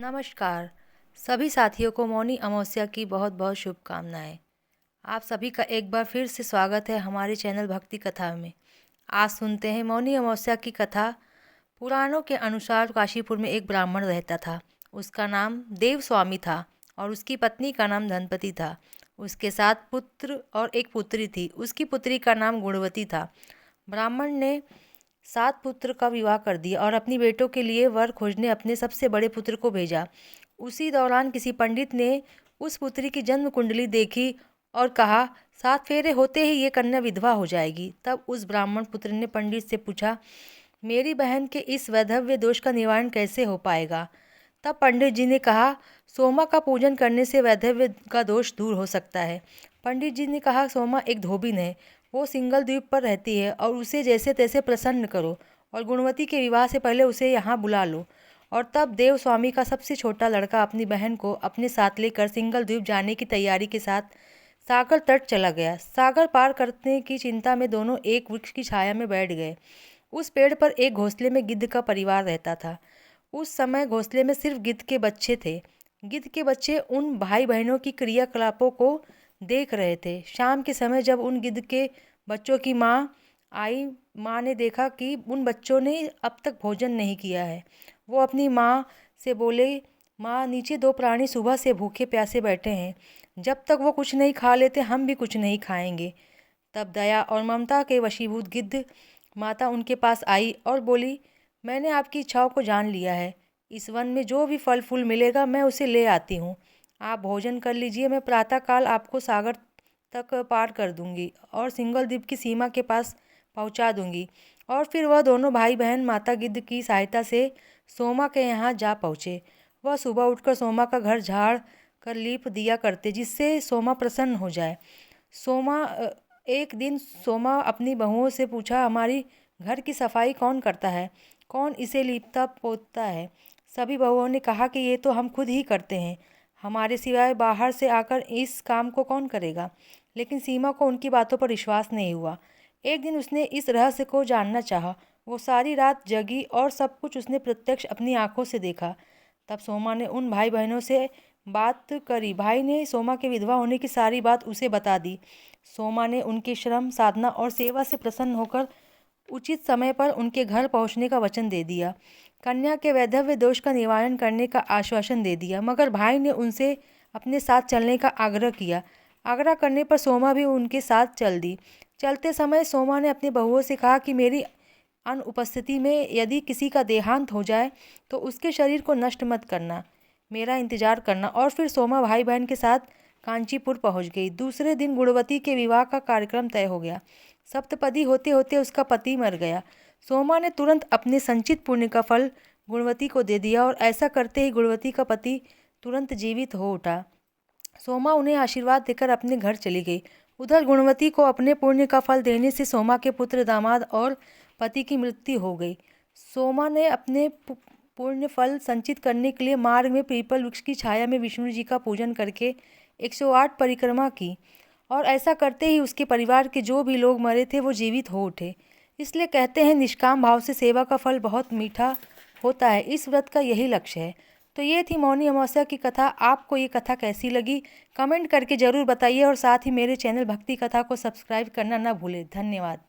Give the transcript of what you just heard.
नमस्कार। सभी साथियों को मौनी अमावस्या की बहुत बहुत शुभकामनाएं। आप सभी का एक बार फिर से स्वागत है हमारे चैनल भक्ति कथा में। आज सुनते हैं मौनी अमावस्या की कथा। पुराणों के अनुसार काशीपुर में एक ब्राह्मण रहता था। उसका नाम देवस्वामी था और उसकी पत्नी का नाम धनपति था। उसके 7 पुत्र और एक पुत्री थी। उसकी पुत्री का नाम गुणवती था। ब्राह्मण ने 7 पुत्र का विवाह कर दिया और अपनी बेटों के लिए वर खोजने अपने सबसे बड़े पुत्र को भेजा। उसी दौरान किसी पंडित ने उस पुत्री की जन्म कुंडली देखी और कहा 7 फेरे होते ही ये कन्या विधवा हो जाएगी। तब उस ब्राह्मण पुत्र ने पंडित से पूछा, मेरी बहन के इस वैधव्य दोष का निवारण कैसे हो पाएगा? तब पंडित जी ने कहा, सोमा का पूजन करने से वैधव्य का दोष दूर हो सकता है। पंडित जी ने कहा, सोमा एक धोबिन है, वो सिंगल द्वीप पर रहती है और उसे जैसे तैसे प्रसन्न करो और गुणवती के विवाह से पहले उसे यहाँ बुला लो। और तब देवस्वामी का सबसे छोटा लड़का अपनी बहन को अपने साथ लेकर सिंगल द्वीप जाने की तैयारी के साथ सागर तट चला गया। सागर पार करने की चिंता में दोनों एक वृक्ष की छाया में बैठ गए। उस पेड़ पर एक घोंसले में गिद्ध का परिवार रहता था। उस समय घोंसले में सिर्फ गिद्ध के बच्चे थे। गिद्ध के बच्चे उन भाई बहनों की क्रियाकलापों को देख रहे थे। शाम के समय जब उन गिद्ध के बच्चों की माँ आई, माँ ने देखा कि उन बच्चों ने अब तक भोजन नहीं किया है। वो अपनी माँ से बोले, माँ नीचे 2 प्राणी सुबह से भूखे प्यासे बैठे हैं, जब तक वो कुछ नहीं खा लेते हम भी कुछ नहीं खाएंगे। तब दया और ममता के वशीभूत गिद्ध माता उनके पास आई और बोली, मैंने आपकी इच्छाओं को जान लिया है। इस वन में जो भी फल फूल मिलेगा मैं उसे ले आती हूँ। आप भोजन कर लीजिए, मैं प्रातःकाल आपको सागर तक पार कर दूंगी और सिंगल द्वीप की सीमा के पास पहुंचा दूंगी। और फिर वह दोनों भाई बहन माता गिद्ध की सहायता से सोमा के यहाँ जा पहुँचे। वह सुबह उठकर सोमा का घर झाड़ कर लीप दिया करते, जिससे सोमा प्रसन्न हो जाए। एक दिन सोमा अपनी बहुओं से पूछा, हमारी घर की सफाई कौन करता है? कौन इसे लीपता पोतता है? सभी बहुओं ने कहा कि ये तो हम खुद ही करते हैं, हमारे सिवाय बाहर से आकर इस काम को कौन करेगा? लेकिन सीमा को उनकी बातों पर विश्वास नहीं हुआ। एक दिन उसने इस रहस्य को जानना चाहा। वो सारी रात जगी और सब कुछ उसने प्रत्यक्ष अपनी आंखों से देखा। तब सोमा ने उन भाई बहनों से बात करी। भाई ने सोमा के विधवा होने की सारी बात उसे बता दी। सोमा ने उनके श्रम, साधना और सेवा से प्रसन्न होकर उचित समय पर उनके घर पहुंचने का वचन दे दिया। कन्या के वैधव्य दोष का निवारण करने का आश्वासन दे दिया। मगर भाई ने उनसे अपने साथ चलने का आग्रह किया। आग्रह करने पर सोमा भी उनके साथ चल दी। चलते समय सोमा ने अपनी बहुओं से कहा कि मेरी अनुपस्थिति में यदि किसी का देहांत हो जाए तो उसके शरीर को नष्ट मत करना, मेरा इंतजार करना। और फिर सोमा भाई बहन के साथ कांचीपुर पहुंच गई। दूसरे दिन गुणवती के विवाह का कार्यक्रम तय हो गया। सप्तपदी होते होते उसका पति मर गया। सोमा ने तुरंत अपने संचित पुण्य का फल गुणवती को दे दिया और ऐसा करते ही गुणवती का पति तुरंत जीवित हो उठा। सोमा उन्हें आशीर्वाद देकर अपने घर चली गई। उधर गुणवती को अपने पुण्य का फल देने से सोमा के पुत्र, दामाद और पति की मृत्यु हो गई। सोमा ने अपने पुण्य फल संचित करने के लिए मार्ग में पीपल वृक्ष की छाया में विष्णु जी का पूजन करके 108 परिक्रमा की और ऐसा करते ही उसके परिवार के जो भी लोग मरे थे वो जीवित हो उठे। इसलिए कहते हैं, निष्काम भाव से सेवा का फल बहुत मीठा होता है। इस व्रत का यही लक्ष्य है। तो ये थी मौनी अमावस्या की कथा। आपको ये कथा कैसी लगी कमेंट करके ज़रूर बताइए और साथ ही मेरे चैनल भक्ति कथा को सब्सक्राइब करना ना भूलें। धन्यवाद।